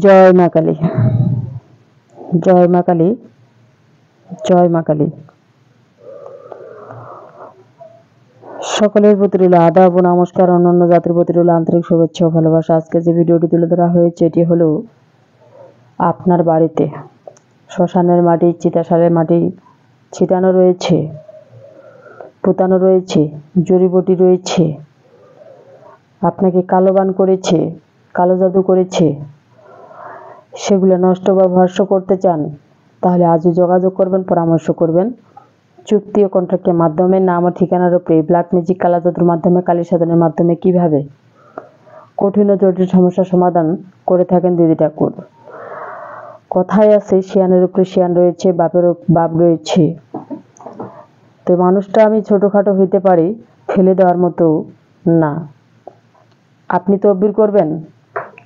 জয় মা কালী, জয় মা কালী, জয় মা কালী। সকলের প্রতি রইল আদাব ও নমস্কার, অন্যান্য জাতির প্রতি রইল আন্তরিক শুভেচ্ছা ও ভালোবাসা। আজকে যে ভিডিওটি তুলে ধরা হয়েছে এটি হলো আপনার বাড়িতে শ্মশানের মাটি, চিতাশালের মাটি ছিটানো রয়েছে, পুতানো রয়েছে, জড়িবটি রয়েছে, আপনাকে কালোবান করেছে, কালো জাদু করেছে, সেগুলো নষ্ট বা ভস্ম করতে চান, তাহলে আজই যোগাযোগ করবেন, পরামর্শ করবেন। চুক্তি ও কন্ট্রাক্টের মাধ্যমে নাম ও ঠিকানার উপরে ব্ল্যাক ম্যাজিক, কালা জাদুর মাধ্যমে, কালী সাধনের মাধ্যমে কিভাবে কঠিন ও জটিল সমস্যার সমাধান করে থাকেন দিদি ঠাকুর। কথায় আছে শিয়ানের উপরে শিয়ান রয়েছে, বাপের বাপ রয়েছে। তো মানুষটা আমি ছোটোখাটো হইতে পারি, ফেলে দেওয়ার মতো না। আপনি তদবির করবেন,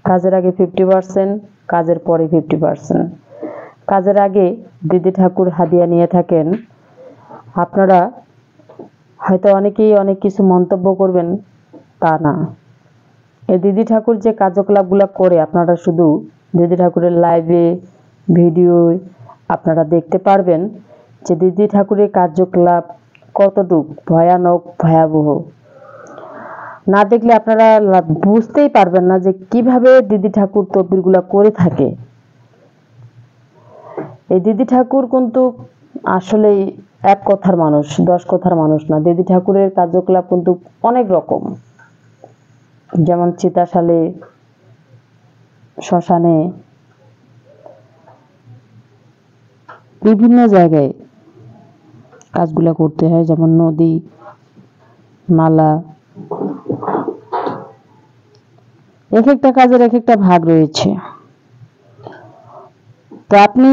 কাজের আগে 50%, কাজের পরে 50%। কাজের আগে দিদি ঠাকুর হাদিয়া নিয়ে থাকেন। আপনারা হয়তো অনেকেই অনেক কিছু মন্তব্য করবেন, তা না। এই দিদি ঠাকুর যে কার্যকলাপগুলো করে আপনারা শুধু দিদি ঠাকুরের লাইভে ভিডিও আপনারা দেখতে পারবেন যে দিদি ঠাকুরের কার্যকলাপ কতটুক ভয়ানক, ভয়াবহ। না দেখলে আপনারা বুঝতেই পারবেন না যে কিভাবে দিদি ঠাকুর তদবিরগুলো করে থাকে। এই দিদি ঠাকুর কিন্তু আসলেই এক কথার মানুষ, 10 কথার মানুষ না। দিদি ঠাকুরের কার্যকলাপ কিন্তু অনেক রকম, যেমন চিতাশালে, শ্মশানে, বিভিন্ন জায়গায় কাজগুলো করতে হয়, যেমন নদী নালা। এক একটা কাজের এক একটা ভাগ রয়েছে। তো আপনি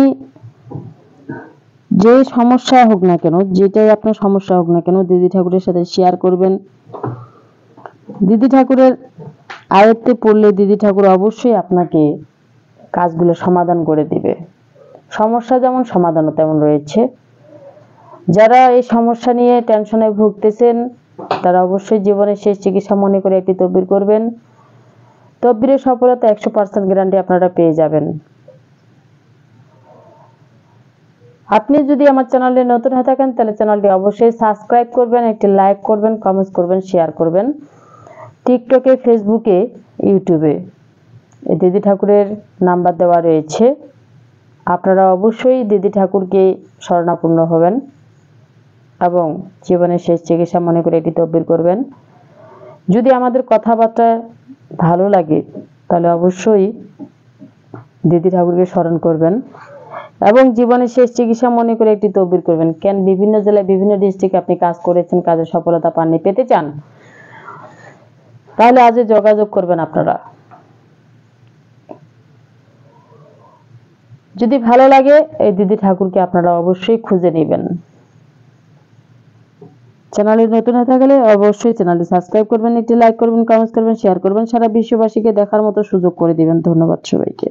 যে সমস্যা হোক না কেন, যেটাই আপনার সমস্যা হোক না কেন, দিদি ঠাকুরের সাথে শেয়ার করবেন। দিদি ঠাকুরের আয়ত্তে পড়লে দিদি ঠাকুর অবশ্যই আপনাকে কাজগুলো সমাধান করে দিবে। সমস্যা যেমন সমাধানও তেমন রয়েছে। যারা এই সমস্যা নিয়ে টেনশনে ভুগতেছেন তারা অবশ্যই জীবনের শেষ চিকিৎসা মনে করে একটি তদবির করবেন। তদবিরের সফলতা 100% গ্যারান্টি আপনারা পেয়ে যাবেন। আপনি যদি আমার চ্যানেলে নতুন হয়ে থাকেন তাহলে চ্যানেলটি অবশ্যই সাবস্ক্রাইব করবেন, একটি লাইক করবেন, কমেন্টস করবেন, শেয়ার করবেন। টিকটকে, ফেসবুকে, ইউটিউবে এই দিদি ঠাকুরের নাম্বার দেওয়া রয়েছে। আপনারা অবশ্যই দিদি ঠাকুরকে শরণাপন্ন হবেন এবং জীবনের শেষ চিকিৎসা মনে করে এটি তদবির করবেন। যদি আমাদের কথাবার্তা ভালো লাগে তাহলে অবশ্যই দিদি ঠাকুরকে স্মরণ করবেন এবং জীবনের শেষ চিকিৎসা মনে করে একটি তদবির করবেন। কেন বিভিন্ন জেলায়, বিভিন্ন ডিস্ট্রিক্টে আপনি কাজ করেছেন, কাজের সফলতা পাননি, পেতে চান, তাহলে আজই যোগাযোগ করবেন আপনারা। যদি ভালো লাগে এই দিদি ঠাকুরকে আপনারা অবশ্যই খুঁজে নেবেন। চ্যানেলে নতুন হয়ে থাকলে অবশ্যই চ্যানেলটি সাবস্ক্রাইব করবেন, একটি লাইক করবেন, কমেন্টস করবেন, শেয়ার করবেন, সারা বিশ্ববাসীকে দেখার মতো সুযোগ করে দিবেন। ধন্যবাদ সবাইকে।